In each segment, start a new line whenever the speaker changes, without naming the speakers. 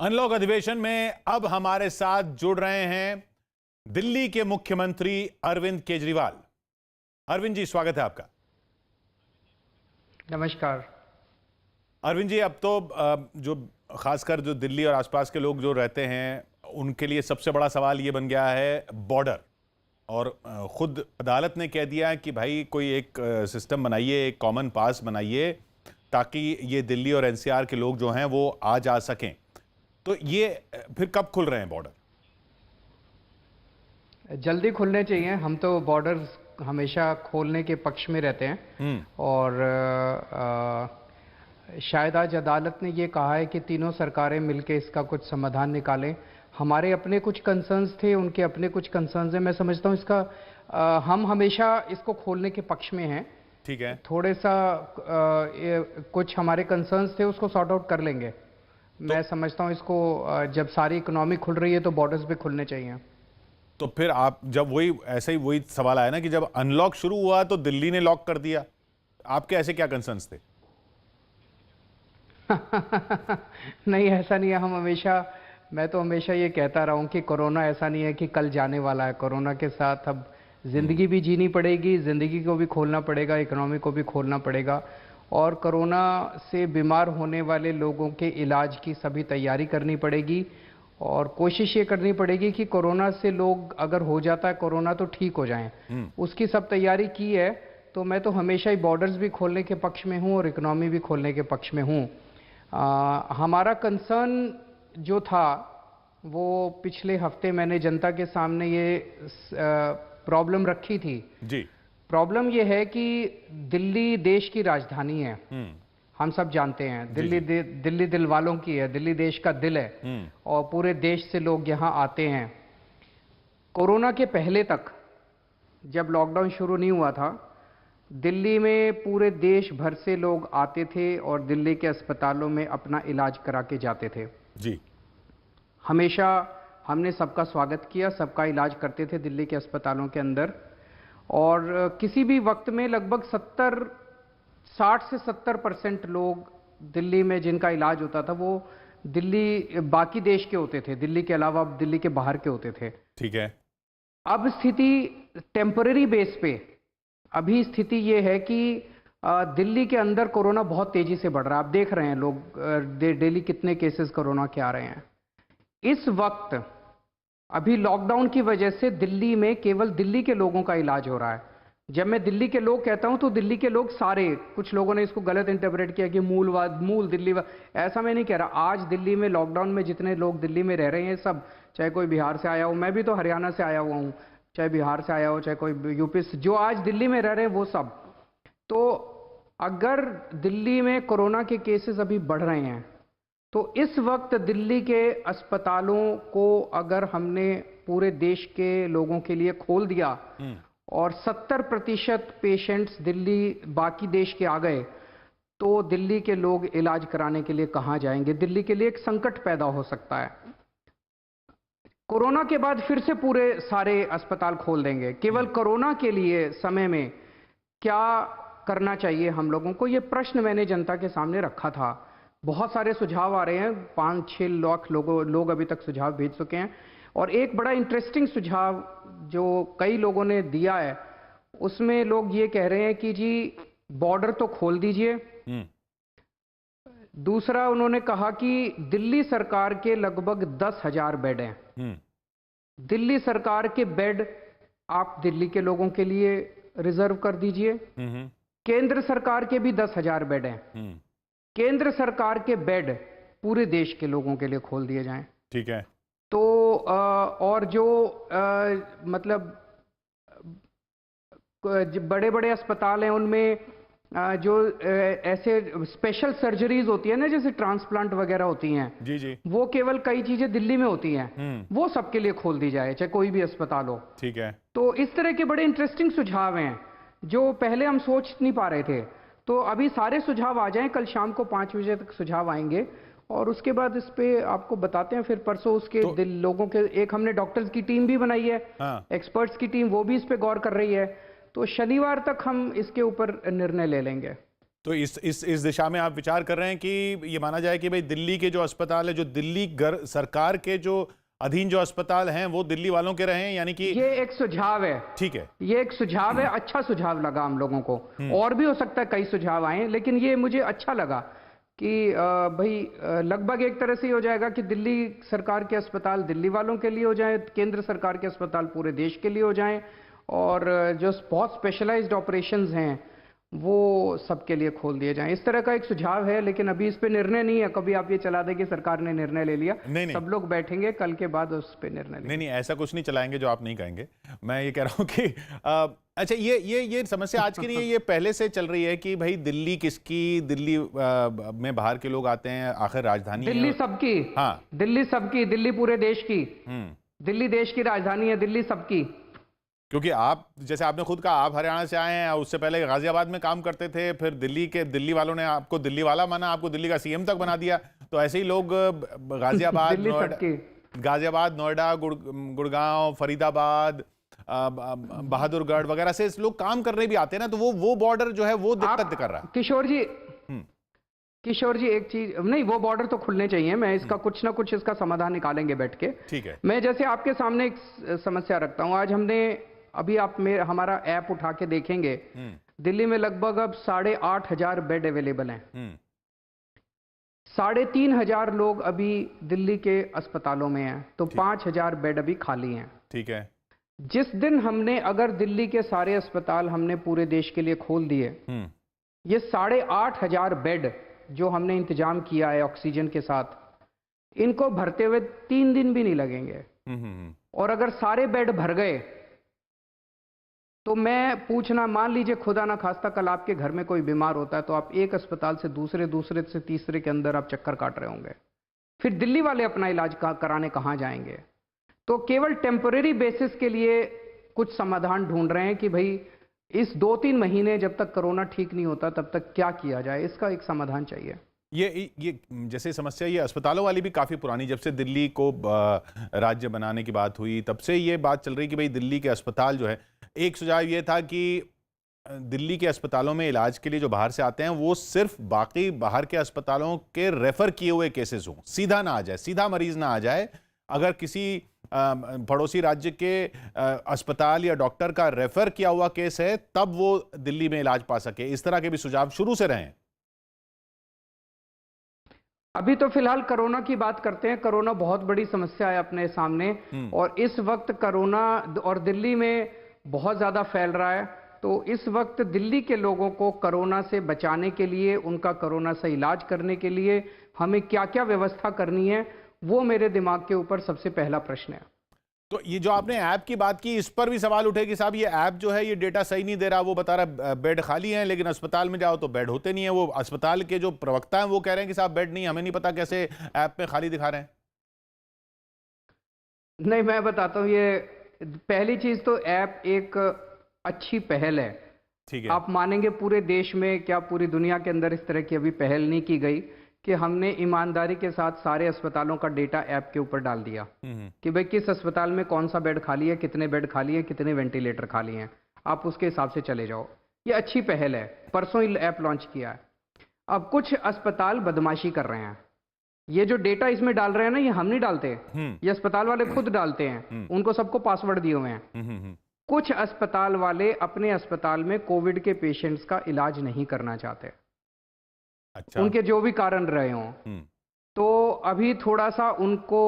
Unlock अधिवेशन में अब हमारे साथ जुड़ रहे हैं दिल्ली के मुख्यमंत्री अरविंद केजरीवाल। अरविंद जी, स्वागत है आपका।
नमस्कार।
अरविंद जी, अब तो जो खासकर जो दिल्ली और आसपास के लोग जो रहते हैं उनके लिए सबसे बड़ा सवाल ये बन गया है बॉर्डर। और खुद अदालत ने कह दिया कि भाई कोई एक सिस्टम बनाइए, एक कॉमन पास बनाइए ताकि ये दिल्ली और एनसीआर के लोग जो हैं वो आ जा सकें। तो ये फिर कब खुल रहे हैं बॉर्डर?
जल्दी खुलने चाहिए। हम तो बॉर्डर हमेशा खोलने के पक्ष में रहते हैं। और शायद आज अदालत ने ये कहा है कि तीनों सरकारें मिलकर इसका कुछ समाधान निकालें। हमारे अपने कुछ कंसर्न्स थे, उनके अपने कुछ कंसर्न्स हैं। मैं समझता हूँ इसका हम हमेशा इसको खोलने के पक्ष में हैं।
ठीक है,
थोड़े सा कुछ हमारे कंसर्न्स थे, उसको सॉर्ट आउट कर लेंगे। मैं समझता हूँ इसको जब सारी इकोनॉमी खुल रही है तो बॉर्डर्स भी खुलने चाहिए।
तो फिर आप जब ऐसे ही वही सवाल आया ना कि जब अनलॉक शुरू हुआ तो दिल्ली ने लॉक कर दिया। आपके ऐसे क्या कंसर्न्स थे?
नहीं, ऐसा नहीं है। मैं तो हमेशा ये कहता रहा हूँ कि कोरोना ऐसा नहीं है कि कल जाने वाला है। कोरोना के साथ अब जिंदगी भी जीनी पड़ेगी, जिंदगी को भी खोलना पड़ेगा, इकोनॉमी को भी खोलना पड़ेगा। और कोरोना से बीमार होने वाले लोगों के इलाज की सभी तैयारी करनी पड़ेगी। और कोशिश ये करनी पड़ेगी कि कोरोना से लोग अगर हो जाता है कोरोना तो ठीक हो जाएं। उसकी सब तैयारी की है। तो मैं तो हमेशा ही बॉर्डर्स भी खोलने के पक्ष में हूँ और इकोनॉमी भी खोलने के पक्ष में हूँ। हमारा कंसर्न जो था वो पिछले हफ्ते मैंने जनता के सामने ये प्रॉब्लम रखी थी
जी।
प्रॉब्लम ये है कि दिल्ली देश की राजधानी है। हम सब जानते हैं दिल्ली दिल वालों की है, दिल्ली देश का दिल है। और पूरे देश से लोग यहाँ आते हैं। कोरोना के पहले तक जब लॉकडाउन शुरू नहीं हुआ था, दिल्ली में पूरे देश भर से लोग आते थे और दिल्ली के अस्पतालों में अपना इलाज करा के जाते थे। जी। हमेशा हमने सबका स्वागत किया, सबका इलाज करते थे दिल्ली के अस्पतालों के अंदर। और किसी भी वक्त में लगभग 60 से 70% लोग दिल्ली में जिनका इलाज होता था वो दिल्ली बाकी देश के होते थे, दिल्ली के अलावा दिल्ली के बाहर के होते थे। ठीक है। अब स्थिति टेम्पररी बेस पे अभी स्थिति ये है कि दिल्ली के अंदर कोरोना बहुत तेजी से बढ़ रहा है। आप देख रहे हैं लोग डेली कितने केसेस कोरोना के आ रहे हैं। इस वक्त अभी लॉकडाउन की वजह से दिल्ली में केवल दिल्ली के लोगों का इलाज हो रहा है। जब मैं दिल्ली के लोग कहता हूं तो दिल्ली के लोग सारे, कुछ लोगों ने इसको गलत इंटरप्रेट किया कि मूल दिल्ली ऐसा मैं नहीं कह रहा। आज दिल्ली में लॉकडाउन में जितने लोग दिल्ली में रह रहे हैं सब, चाहे कोई बिहार से आया हो, मैं भी तो हरियाणा से आया हुआ हूं, चाहे बिहार से आया हो, चाहे कोई यूपी से, जो आज दिल्ली में रह रहे हैं वो सब। तो अगर दिल्ली में कोरोना के केसेस अभी बढ़ रहे हैं तो इस वक्त दिल्ली के अस्पतालों को अगर हमने पूरे देश के लोगों के लिए खोल दिया और 70% पेशेंट्स दिल्ली बाकी देश के आ गए तो दिल्ली के लोग इलाज कराने के लिए कहां जाएंगे? दिल्ली के लिए एक संकट पैदा हो सकता है। कोरोना के बाद फिर से पूरे सारे अस्पताल खोल देंगे। केवल कोरोना के लिए समय में क्या करना चाहिए हम लोगों को, ये प्रश्न मैंने जनता के सामने रखा था। बहुत सारे सुझाव आ रहे हैं, 5-6 लाख लोग अभी तक सुझाव भेज चुके हैं। और एक बड़ा इंटरेस्टिंग सुझाव जो कई लोगों ने दिया है उसमें लोग ये कह रहे हैं कि जी बॉर्डर तो खोल दीजिए। दूसरा उन्होंने कहा कि दिल्ली सरकार के लगभग 10,000 बेड हैं। दिल्ली सरकार के बेड आप दिल्ली के लोगों के लिए रिजर्व कर दीजिए। केंद्र सरकार के भी 10,000 बेड हैं। केंद्र सरकार के बेड पूरे देश के लोगों के लिए खोल दिए जाएं। ठीक है। तो और जो मतलब बड़े बड़े अस्पताल हैं उनमें जो ऐसे स्पेशल सर्जरीज होती है ना, जैसे ट्रांसप्लांट वगैरह होती हैं, जी जी, वो केवल कई चीजें दिल्ली में होती हैं, वो सबके लिए खोल दी जाए, चाहे कोई भी अस्पताल हो। ठीक है। तो इस तरह के बड़े इंटरेस्टिंग सुझाव हैं जो पहले हम सोच नहीं पा रहे थे। तो अभी सारे सुझाव आ जाएं, कल शाम को 5 बजे तक सुझाव आएंगे और उसके बाद इस पे आपको बताते हैं। फिर परसों उसके लोगों के एक हमने डॉक्टर्स की टीम भी बनाई है, एक्सपर्ट्स की टीम, वो भी इस पे गौर कर रही है। तो शनिवार तक हम इसके ऊपर निर्णय ले लेंगे।
तो इस दिशा में आप विचार कर रहे हैं कि ये माना जाए कि भाई दिल्ली के जो अस्पताल है, जो दिल्ली सरकार के जो अधीन जो अस्पताल हैं, वो दिल्ली वालों के रहें, यानी कि
ये एक सुझाव है।
ठीक है,
ये एक सुझाव है, अच्छा सुझाव लगा हम लोगों को। और भी हो सकता है कई सुझाव आए, लेकिन ये मुझे अच्छा लगा कि भाई लगभग एक तरह से ही हो जाएगा कि दिल्ली सरकार के अस्पताल दिल्ली वालों के लिए हो जाए, केंद्र सरकार के अस्पताल पूरे देश के लिए हो जाएं, और जो बहुत स्पेशलाइज्ड ऑपरेशंस हैं वो सबके लिए खोल दिए जाएं। इस तरह का एक सुझाव है, लेकिन अभी इस पे निर्णय नहीं है। कभी आप ये चला दें कि सरकार ने निर्णय ले लिया।
नहीं, नहीं।
सब लोग बैठेंगे कल के बाद उस पे निर्णय लेंगे।
नहीं, ऐसा कुछ नहीं चलाएंगे जो आप नहीं कहेंगे। मैं ये कह रहा हूं कि अच्छा, ये समस्या आज की नहीं है, ये पहले से चल रही है कि भाई दिल्ली किसकी, दिल्ली में बाहर के लोग आते हैं, आखिर राजधानी
दिल्ली
है।
सबकी।
हाँ,
दिल्ली सबकी, दिल्ली पूरे देश की। दिल्ली देश की राजधानी है, दिल्ली सबकी।
क्योंकि आप, जैसे आपने खुद कहा, आप हरियाणा से आए हैं, उससे पहले गाजियाबाद में काम करते थे, फिर दिल्ली वालों ने आपको दिल्ली वाला माना, आपको दिल्ली का सीएम तक बना दिया। तो ऐसे ही लोग गाजियाबाद, नोएडा, गुड़गांव, फरीदाबाद, बहादुरगढ़ वगैरह से लोग काम करने भी आते हैं ना, तो वो बॉर्डर जो है वो दिक्कत कर रहा है।
किशोर जी एक चीज नहीं, वो बॉर्डर तो खुलने चाहिए। मैं इसका कुछ ना कुछ इसका समाधान निकालेंगे बैठ के।
ठीक है।
मैं जैसे आपके सामने एक समस्या रखता हूं। आज हमने अभी आप हमारा ऐप उठा के देखेंगे, दिल्ली में लगभग अब 8,500 बेड अवेलेबल हैं। 3,500 लोग अभी दिल्ली के अस्पतालों में हैं, तो 5,000 बेड अभी खाली हैं।
ठीक है।
जिस दिन हमने अगर दिल्ली के सारे अस्पताल हमने पूरे देश के लिए खोल दिए, ये 8,500 बेड जो हमने इंतजाम किया है ऑक्सीजन के साथ, इनको भरते हुए 3 दिन भी नहीं लगेंगे। और अगर सारे बेड भर गए तो मैं पूछना, मान लीजिए खुदा ना खास्ता कल आपके घर में कोई बीमार होता है, तो आप एक अस्पताल से दूसरे से तीसरे के अंदर आप चक्कर काट रहे होंगे। फिर दिल्ली वाले अपना इलाज कराने कहाँ जाएंगे? तो केवल टेम्परेरी बेसिस के लिए कुछ समाधान ढूंढ रहे हैं कि भाई इस 2-3 महीने जब तक कोरोना ठीक नहीं होता तब तक क्या किया जाए, इसका एक समाधान चाहिए।
ये जैसे समस्या ये अस्पतालों वाली भी काफ़ी पुरानी, जब से दिल्ली को राज्य बनाने की बात हुई तब से ये बात चल रही कि भाई दिल्ली के अस्पताल जो है, एक सुझाव ये था कि दिल्ली के अस्पतालों में इलाज के लिए जो बाहर से आते हैं वो सिर्फ बाकी बाहर के अस्पतालों के रेफर किए हुए केसेस हों, सीधा ना आ जाए, सीधा मरीज ना आ जाए। अगर किसी पड़ोसी राज्य के अस्पताल या डॉक्टर का रेफर किया हुआ केस है तब वो दिल्ली में इलाज पा सके। इस तरह के भी सुझाव शुरू से रहे हैं।
अभी तो फिलहाल कोरोना की बात करते हैं। कोरोना बहुत बड़ी समस्या है अपने सामने, और इस वक्त कोरोना और दिल्ली में बहुत ज्यादा फैल रहा है। तो इस वक्त दिल्ली के लोगों को कोरोना से बचाने के लिए, उनका कोरोना से इलाज करने के लिए हमें क्या क्या व्यवस्था करनी है, वो मेरे दिमाग के ऊपर सबसे पहला प्रश्न है।
तो ये जो आपने ऐप की बात की, इस पर भी सवाल उठे कि साहब ये ऐप जो है ये डेटा सही नहीं दे रहा। वो बता रहा बेड खाली हैं, लेकिन अस्पताल में जाओ तो बेड होते नहीं है। वो अस्पताल के जो प्रवक्ता हैं वो कह रहे हैं कि साहब बेड नहीं, हमें नहीं पता कैसे ऐप में खाली दिखा रहे हैं।
नहीं, मैं बताता हूँ। ये पहली चीज तो ऐप एक अच्छी पहल है।
ठीक है।
आप मानेंगे पूरे देश में, क्या पूरी दुनिया के अंदर इस तरह की अभी पहल नहीं की गई कि हमने ईमानदारी के साथ सारे अस्पतालों का डेटा ऐप के ऊपर डाल दिया कि भाई किस अस्पताल में कौन सा बेड खाली है, कितने बेड खाली है, कितने वेंटिलेटर खाली हैं, आप उसके हिसाब से चले जाओ। ये अच्छी पहल है, परसों ही ऐप लॉन्च किया है। अब कुछ अस्पताल बदमाशी कर रहे हैं। ये जो डेटा इसमें डाल रहे हैं ना, ये हम नहीं डालते, ये अस्पताल वाले खुद डालते हैं। उनको सबको पासवर्ड दिए हुए हैं। कुछ अस्पताल वाले अपने अस्पताल में कोविड के पेशेंट्स का इलाज नहीं करना चाहते।
अच्छा।
उनके जो भी कारण रहे हों, तो अभी थोड़ा सा उनको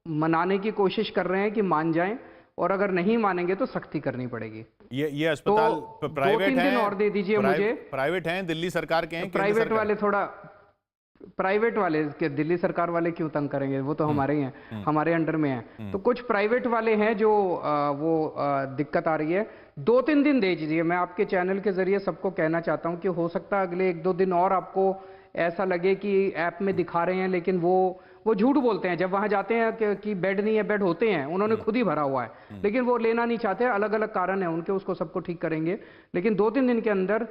मनाने की कोशिश कर रहे हैं कि मान जाएं, और अगर नहीं मानेंगे तो सख्ती करनी पड़ेगी।
ये अस्पताल
तो
प्राइवेट
2-3 दिन और दे दीजिए मुझे।
प्राइवेट हैं, दिल्ली सरकार के हैं।
प्राइवेट वाले थोड़ा, प्राइवेट वाले के दिल्ली सरकार वाले क्यों तंग करेंगे, वो तो हमारे ही हैं, हमारे अंडर में हैं। तो कुछ प्राइवेट वाले हैं जो दिक्कत आ रही है। 2-3 दिन दे दीजिए। मैं आपके चैनल के जरिए सबको कहना चाहता हूं कि हो सकता है अगले 1-2 दिन और आपको ऐसा लगे कि ऐप में दिखा रहे हैं, लेकिन वो झूठ बोलते हैं। जब वहां जाते हैं कि बेड नहीं है, बेड होते हैं, उन्होंने खुद ही भरा हुआ है, लेकिन वो लेना नहीं चाहते। अलग अलग कारण है उनके, उसको सबको ठीक करेंगे। लेकिन 2-3 दिन के अंदर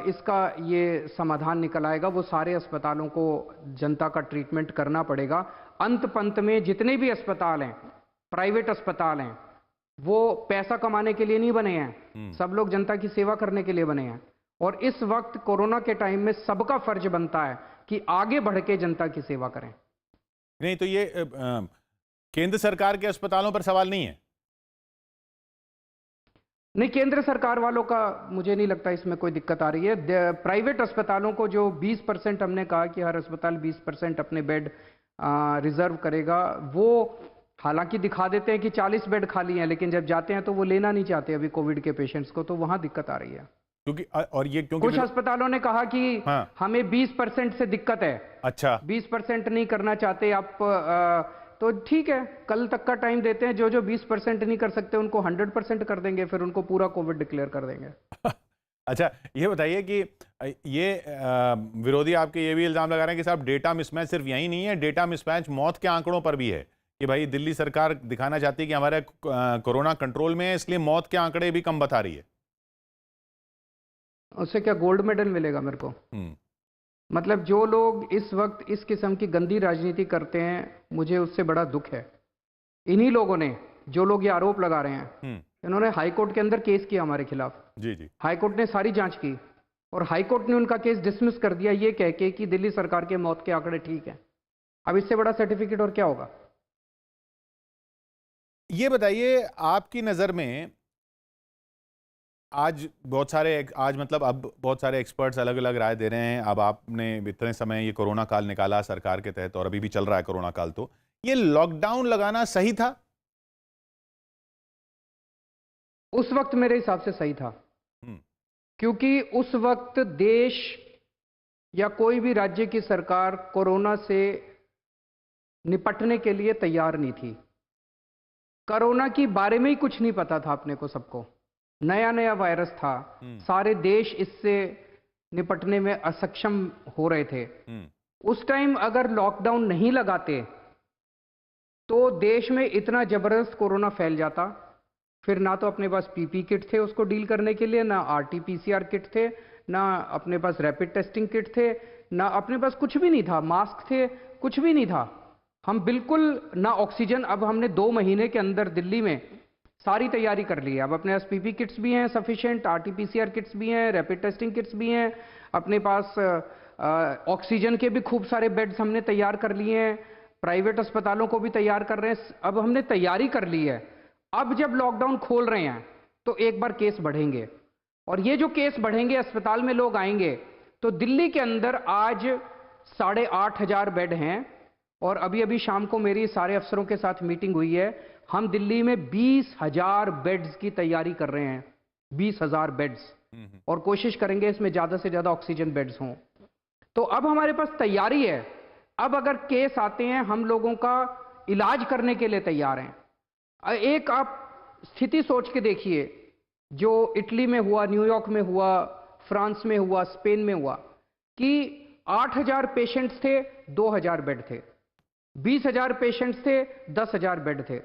इसका ये समाधान निकल आएगा। वो सारे अस्पतालों को जनता का ट्रीटमेंट करना पड़ेगा। अंत पंत में जितने भी अस्पताल हैं, प्राइवेट अस्पताल हैं, वो पैसा कमाने के लिए नहीं बने हैं। सब लोग जनता की सेवा करने के लिए बने हैं। और इस वक्त कोरोना के टाइम में सबका फर्ज बनता है कि आगे बढ़ के जनता की सेवा करें।
नहीं तो ये केंद्र सरकार के अस्पतालों पर सवाल नहीं है।
नहीं, केंद्र सरकार वालों का मुझे नहीं लगता इसमें कोई दिक्कत आ रही है। प्राइवेट अस्पतालों को जो 20% हमने कहा कि हर अस्पताल 20% अपने बेड रिजर्व करेगा, वो हालांकि दिखा देते हैं कि 40 बेड खाली हैं, लेकिन जब जाते हैं तो वो लेना नहीं चाहते अभी कोविड के पेशेंट्स को, तो वहां दिक्कत आ रही है।
क्योंकि और ये क्योंकि
कुछ अस्पतालों ने कहा कि
हाँ।
हमें 20% से दिक्कत है।
अच्छा,
20% नहीं करना चाहते आप, तो ठीक है, कल तक का टाइम देते हैं। जो जो 20% नहीं कर सकते उनको 100% कर देंगे, फिर उनको पूरा कोविड डिक्लेयर कर देंगे।
अच्छा, ये बताइए कि ये विरोधी आपके ये भी इल्जाम लगा रहे हैं कि साहब डेटा मिसमैच सिर्फ यही नहीं है, डेटा मिसमैच मौत के आंकड़ों पर भी है कि भाई दिल्ली सरकार दिखाना चाहती है कि हमारे कोरोना कंट्रोल में है, इसलिए मौत के आंकड़े भी कम बता रही है।
उससे क्या गोल्ड मेडल मिलेगा मेरे को? मतलब जो लोग इस वक्त इस किस्म की गंदी राजनीति करते हैं, मुझे उससे बड़ा दुख है। इन्हीं लोगों ने, जो लोग ये आरोप लगा रहे हैं, इन्होंने हाई कोर्ट के अंदर केस किया हमारे खिलाफ।
जी जी।
हाई कोर्ट ने सारी जांच की और हाई कोर्ट ने उनका केस डिसमिस कर दिया, ये कह के कि दिल्ली सरकार के मौत के आंकड़े ठीक हैं। अब इससे बड़ा सर्टिफिकेट और क्या होगा?
ये बताइए, आपकी नजर में आज मतलब अब बहुत सारे एक्सपर्ट्स अलग अलग राय दे रहे हैं। अब आपने इतने समय ये कोरोना काल निकाला सरकार के तहत और अभी भी चल रहा है कोरोना काल, तो ये लॉकडाउन लगाना सही था?
उस वक्त मेरे हिसाब से सही था, क्योंकि उस वक्त देश या कोई भी राज्य की सरकार कोरोना से निपटने के लिए तैयार नहीं थी। कोरोना के बारे में ही कुछ नहीं पता था अपने को, सबको नया नया वायरस था। सारे देश इससे निपटने में असक्षम हो रहे थे। उस टाइम अगर लॉकडाउन नहीं लगाते तो देश में इतना जबरदस्त कोरोना फैल जाता, फिर ना तो अपने पास पीपी किट थे उसको डील करने के लिए, ना आरटीपीसीआर किट थे, ना अपने पास रैपिड टेस्टिंग किट थे, ना अपने पास कुछ भी नहीं था, मास्क थे, कुछ भी नहीं था। हम बिल्कुल ना ऑक्सीजन। अब हमने 2 महीने के अंदर दिल्ली में सारी तैयारी कर ली है। अब अपने पास पीपी किट्स भी हैं सफिशिएंट, आरटीपीसीआर किट्स भी हैं, रैपिड टेस्टिंग किट्स भी हैं, अपने पास ऑक्सीजन के भी खूब सारे बेड्स हमने तैयार कर लिए हैं, प्राइवेट अस्पतालों को भी तैयार कर रहे हैं। अब हमने तैयारी कर ली है। अब जब लॉकडाउन खोल रहे हैं तो एक बार केस बढ़ेंगे, और ये जो केस बढ़ेंगे, अस्पताल में लोग आएंगे, तो दिल्ली के अंदर आज 8,500 बेड हैं। और अभी अभी शाम को मेरी सारे अफसरों के साथ मीटिंग हुई है। हम दिल्ली में 20,000 बेड्स की तैयारी कर रहे हैं, 20,000 बेड्स, और कोशिश करेंगे इसमें ज्यादा से ज्यादा ऑक्सीजन बेड्स हों। तो अब हमारे पास तैयारी है। अब अगर केस आते हैं, हम लोगों का इलाज करने के लिए तैयार हैं। एक आप स्थिति सोच के देखिए, जो इटली में हुआ, न्यूयॉर्क में हुआ, फ्रांस में हुआ, स्पेन में हुआ, कि 8,000 पेशेंट्स थे, 2,000 बेड थे, 20,000 पेशेंट्स थे, 10,000 बेड थे।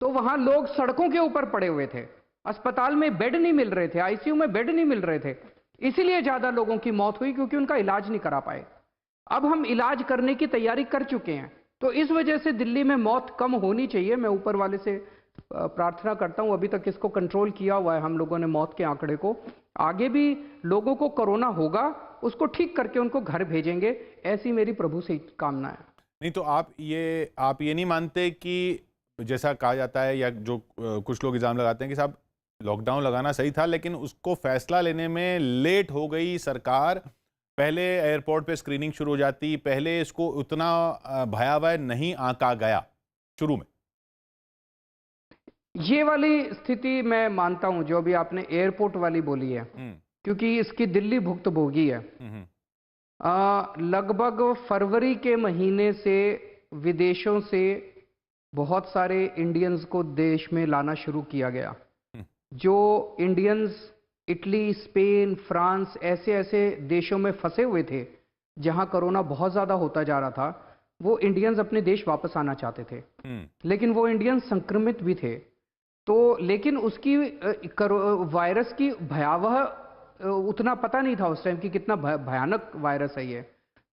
तो वहां लोग सड़कों के ऊपर पड़े हुए थे, अस्पताल में बेड नहीं मिल रहे थे, आईसीयू में बेड नहीं मिल रहे थे। इसीलिए ज्यादा लोगों की मौत हुई, क्योंकि उनका इलाज नहीं करा पाए। अब हम इलाज करने की तैयारी कर चुके हैं, तो इस वजह से दिल्ली में मौत कम होनी चाहिए। मैं ऊपर वाले से प्रार्थना करता हूं, अभी तक इसको कंट्रोल किया हुआ है हम लोगों ने मौत के आंकड़े को। आगे भी लोगों को कोरोना होगा, उसको ठीक करके उनको घर भेजेंगे, ऐसी मेरी प्रभु से कामना है।
नहीं तो आप ये नहीं मानते कि जैसा कहा जाता है, या जो कुछ लोग इल्जाम लगाते हैं कि साहब लॉकडाउन लगाना सही था, लेकिन उसको फैसला लेने में लेट हो गई सरकार, पहले एयरपोर्ट पे स्क्रीनिंग शुरू हो जाती, पहले इसको उतना भयावह नहीं आंका गया शुरू में?
ये वाली स्थिति मैं मानता हूं, जो भी आपने एयरपोर्ट वाली बोली है, क्योंकि इसकी दिल्ली भुक्तभोगी है। लगभग फरवरी के महीने से विदेशों से बहुत सारे इंडियंस को देश में लाना शुरू किया गया। जो इंडियंस इटली, स्पेन, फ्रांस, ऐसे ऐसे देशों में फंसे हुए थे जहां कोरोना बहुत ज्यादा होता जा रहा था, वो इंडियंस अपने देश वापस आना चाहते थे। लेकिन वो इंडियंस संक्रमित भी थे। तो लेकिन उसकी वायरस की भयावह उतना पता नहीं था उस टाइम कि कितना भयानक वायरस है ये।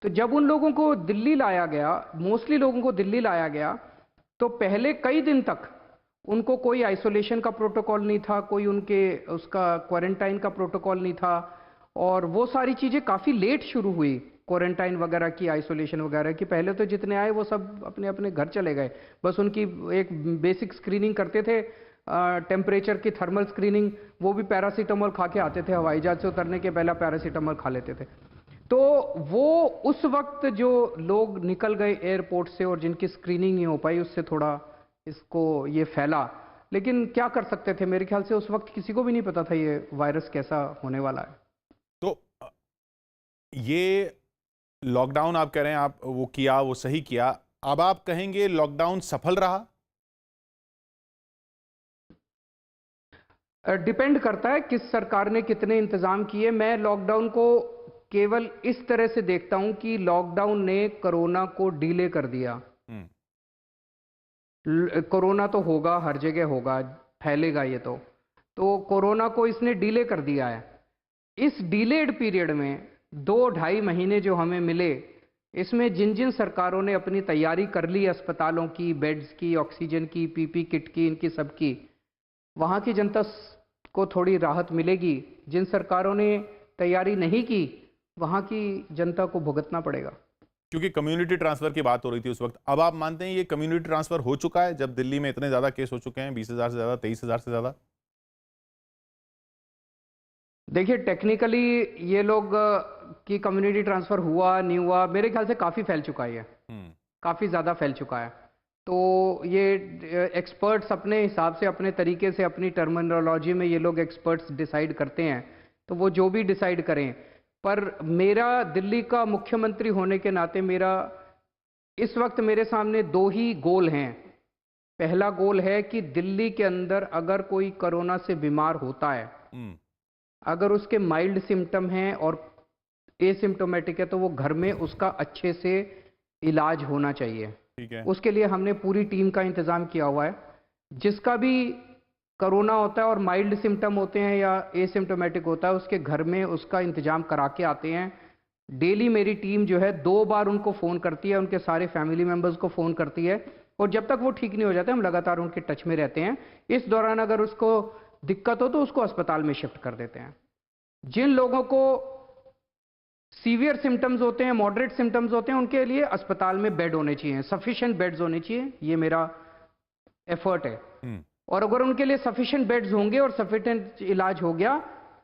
तो जब उन लोगों को दिल्ली लाया गया, मोस्टली लोगों को दिल्ली लाया गया, तो पहले कई दिन तक उनको कोई आइसोलेशन का प्रोटोकॉल नहीं था, कोई उनके उसका क्वारंटाइन का प्रोटोकॉल नहीं था, और वो सारी चीज़ें काफ़ी लेट शुरू हुई, क्वारंटाइन वगैरह की, आइसोलेशन वगैरह की। पहले तो जितने आए वो सब अपने अपने घर चले गए, बस उनकी एक बेसिक स्क्रीनिंग करते थे, टेम्परेचर की थर्मल स्क्रीनिंग, वो भी पैरासीटामोल खा के आते थे, हवाई जहाज से उतरने के पहले पैरासीटामोल खा लेते थे। तो वो उस वक्त जो लोग निकल गए एयरपोर्ट से और जिनकी स्क्रीनिंग नहीं हो पाई, उससे थोड़ा इसको ये फैला। लेकिन क्या कर सकते थे, मेरे ख्याल से उस वक्त किसी को भी नहीं पता था ये वायरस कैसा होने वाला है।
तो ये लॉकडाउन आप कह रहे हैं, आप वो किया, वो सही किया, अब आप कहेंगे लॉकडाउन सफल रहा?
डिपेंड करता है किस सरकार ने कितने इंतजाम किए। मैं लॉकडाउन को केवल इस तरह से देखता हूं कि लॉकडाउन ने कोरोना को डिले कर दिया। कोरोना तो होगा, हर जगह होगा, फैलेगा ये तो कोरोना को इसने डिले कर दिया है। इस डिलेड पीरियड में 2-2.5 महीने जो हमें मिले, इसमें जिन जिन सरकारों ने अपनी तैयारी कर ली, अस्पतालों की, बेड्स की, ऑक्सीजन की, पीपी किट की, इनकी सबकी, वहाँ की जनता को थोड़ी राहत मिलेगी। जिन सरकारों ने तैयारी नहीं की, वहाँ की जनता को भुगतना पड़ेगा।
क्योंकि कम्युनिटी ट्रांसफर की बात हो रही थी उस वक्त, अब आप मानते हैं ये कम्युनिटी ट्रांसफर हो चुका है जब दिल्ली में इतने ज्यादा केस हो चुके हैं, 20,000 से ज्यादा, 23,000 से ज्यादा?
देखिए, टेक्निकली ये लोग की कम्युनिटी ट्रांसफर हुआ नहीं हुआ, मेरे ख्याल से काफ़ी फैल चुका है ये, काफ़ी ज़्यादा फैल चुका है। तो ये एक्सपर्ट्स अपने हिसाब से, अपने तरीके से, अपनी टर्मिनोलॉजी में ये लोग एक्सपर्ट्स डिसाइड करते हैं, तो वो जो भी डिसाइड करें। पर मेरा दिल्ली का मुख्यमंत्री होने के नाते मेरा इस वक्त मेरे सामने 2 ही गोल हैं। पहला गोल है कि दिल्ली के अंदर अगर कोई कोरोना से बीमार होता है, अगर उसके माइल्ड सिम्टम हैं और एसिम्टोमेटिक है, तो वो घर में उसका अच्छे से इलाज होना चाहिए।
ठीक है।
उसके लिए हमने पूरी टीम का इंतजाम किया हुआ है। जिसका भी कोरोना होता है और माइल्ड सिम्टम होते हैं या एसिम्टोमेटिक होता है, उसके घर में उसका इंतजाम करा के आते हैं। डेली मेरी टीम जो है 2 बार उनको फ़ोन करती है, उनके सारे फैमिली मेम्बर्स को फ़ोन करती है, और जब तक वो ठीक नहीं हो जाते हम लगातार उनके टच में रहते हैं। इस दौरान अगर उसको दिक्कत हो तो उसको अस्पताल में शिफ्ट कर देते हैं। जिन लोगों को सीवियर सिम्टम्स होते हैं, मॉडरेट सिम्टम्स होते हैं, उनके लिए अस्पताल में बेड होने चाहिए, सफिशिएंट बेड्स होने चाहिए, ये मेरा एफर्ट है। और अगर उनके लिए सफिशिएंट बेड्स होंगे और सफिशिएंट इलाज हो गया,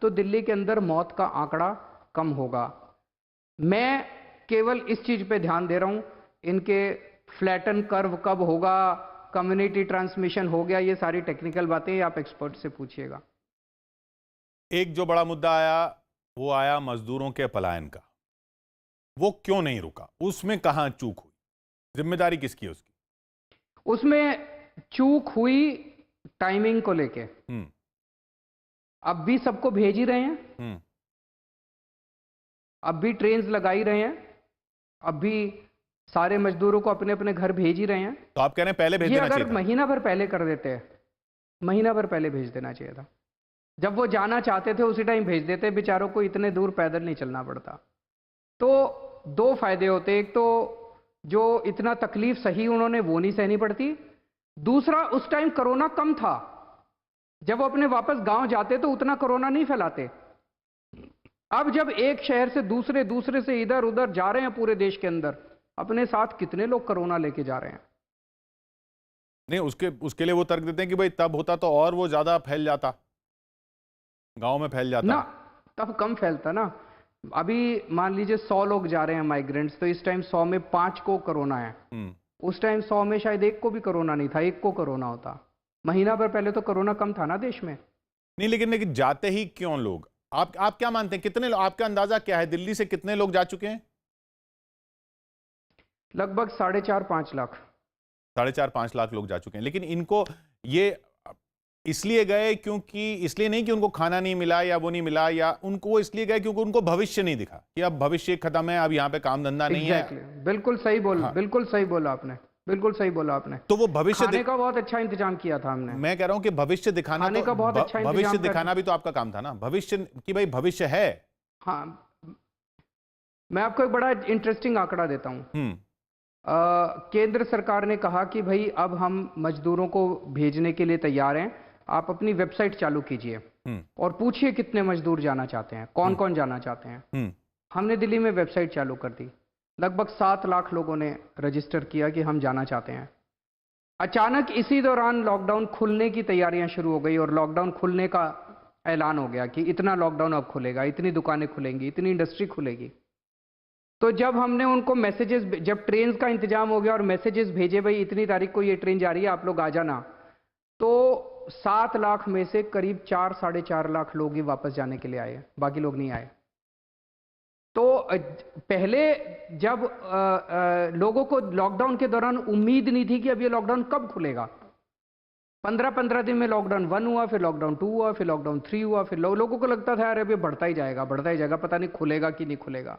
तो दिल्ली के अंदर मौत का आंकड़ा कम होगा। मैं केवल इस चीज पे ध्यान दे रहा हूं, इनके फ्लैटन कर्व कब होगा, कम्युनिटी ट्रांसमिशन हो गया, ये सारी टेक्निकल बातें आप एक्सपर्ट से पूछिएगा।
एक जो बड़ा मुद्दा आया, वो आया मजदूरों के पलायन का। वो क्यों नहीं रुका? उसमें कहां चूक हुई? जिम्मेदारी किसकी है उसकी?
उसमें चूक हुई टाइमिंग को लेके। अब भी सबको भेज ही रहे हैं, अब भी ट्रेन्स लगा ही रहे हैं, अब भी सारे मजदूरों को अपने अपने घर भेज ही रहे हैं।
तो आप कह रहे हैं पहले भेज देना चाहिए था?
अगर महीना भर पहले कर देते, महीना भर पहले भेज देना चाहिए था। जब वो जाना चाहते थे उसी टाइम भेज देते, बेचारों को इतने दूर पैदल नहीं चलना पड़ता। तो 2 फायदे होते, एक तो जो इतना तकलीफ सही उन्होंने वो नहीं सहनी पड़ती, दूसरा उस टाइम कोरोना कम था, जब वो अपने वापस गांव जाते तो उतना कोरोना नहीं फैलाते। अब जब एक शहर से दूसरे, दूसरे से इधर उधर जा रहे हैं पूरे देश के अंदर, अपने साथ कितने लोग कोरोना लेके जा रहे हैं।
नहीं, उसके लिए वो तर्क देते हैं कि भाई तब होता तो और वो ज्यादा फैल जाता, गांव में फैल जाता
ना, तब कम फैलता ना। अभी मान लीजिए 100 लोग जा रहे हैं माइग्रेंट्स, तो इस टाइम 100 में 5 को कोरोना है। उस टाइम 100 में शायद 1 को भी कोरोना नहीं था, 1 को कोरोना होता। महीना भर पहले तो कोरोना कम था ना देश में।
नहीं, लेकिन जाते ही क्यों लोग? आप क्या मानते हैं, कितने, आपका अंदाजा क्या है, दिल्ली से कितने लोग जा चुके हैं?
लगभग 4.5-5 लाख।
4.5-5 लाख लोग जा चुके हैं। लेकिन इनको ये इसलिए गए क्योंकि, इसलिए नहीं कि उनको खाना नहीं मिला या वो नहीं मिला, या उनको इसलिए गए क्योंकि उनको भविष्य नहीं दिखा कि अब भविष्य खत्म है, अब यहाँ पे काम धंधा नहीं है।
बिल्कुल सही बोला। हाँ। बिल्कुल सही बोला आपने, बिल्कुल सही बोला आपने।
तो वो भविष्य
खाने का बहुत अच्छा इंतजाम किया था हमने।
मैं कह रहा हूं कि भविष्य दिखाना,
खाने का बहुत अच्छा
भविष्य दिखाना भी तो आपका काम था ना, भविष्य की, भाई भविष्य है।
हाँ, मैं आपको एक बड़ा इंटरेस्टिंग आंकड़ा देता हूं। केंद्र सरकार ने कहा कि भाई अब हम मजदूरों को भेजने के लिए तैयार हैं, आप अपनी वेबसाइट चालू कीजिए। और पूछिए कितने मजदूर जाना चाहते हैं, कौन कौन जाना चाहते हैं। हमने दिल्ली में वेबसाइट चालू कर दी, लगभग 7 लाख लोगों ने रजिस्टर किया कि हम जाना चाहते हैं। अचानक इसी दौरान लॉकडाउन खुलने की तैयारियां शुरू हो गई और लॉकडाउन खुलने का ऐलान हो गया कि इतना लॉकडाउन अब खुलेगा, इतनी दुकानें खुलेंगी, इतनी इंडस्ट्री खुलेगी। तो जब हमने उनको मैसेजेस, जब ट्रेन का इंतजाम हो गया और मैसेजेस भेजे, भाई इतनी तारीख को ये ट्रेन जा रही है, आप लोग आ जाना, तो 7 लाख में से करीब 4-4.5 लाख लोग ही वापस जाने के लिए आए, बाकी लोग नहीं आए। तो पहले जब लोगों को लॉकडाउन के दौरान उम्मीद नहीं थी कि अब ये लॉकडाउन कब खुलेगा, 15-15 दिन में लॉकडाउन 1 हुआ, फिर लॉकडाउन 2 हुआ, फिर लॉकडाउन 3 हुआ, फिर लोगों को लगता था यार अब ये बढ़ता ही जाएगा, पता नहीं खुलेगा कि नहीं खुलेगा।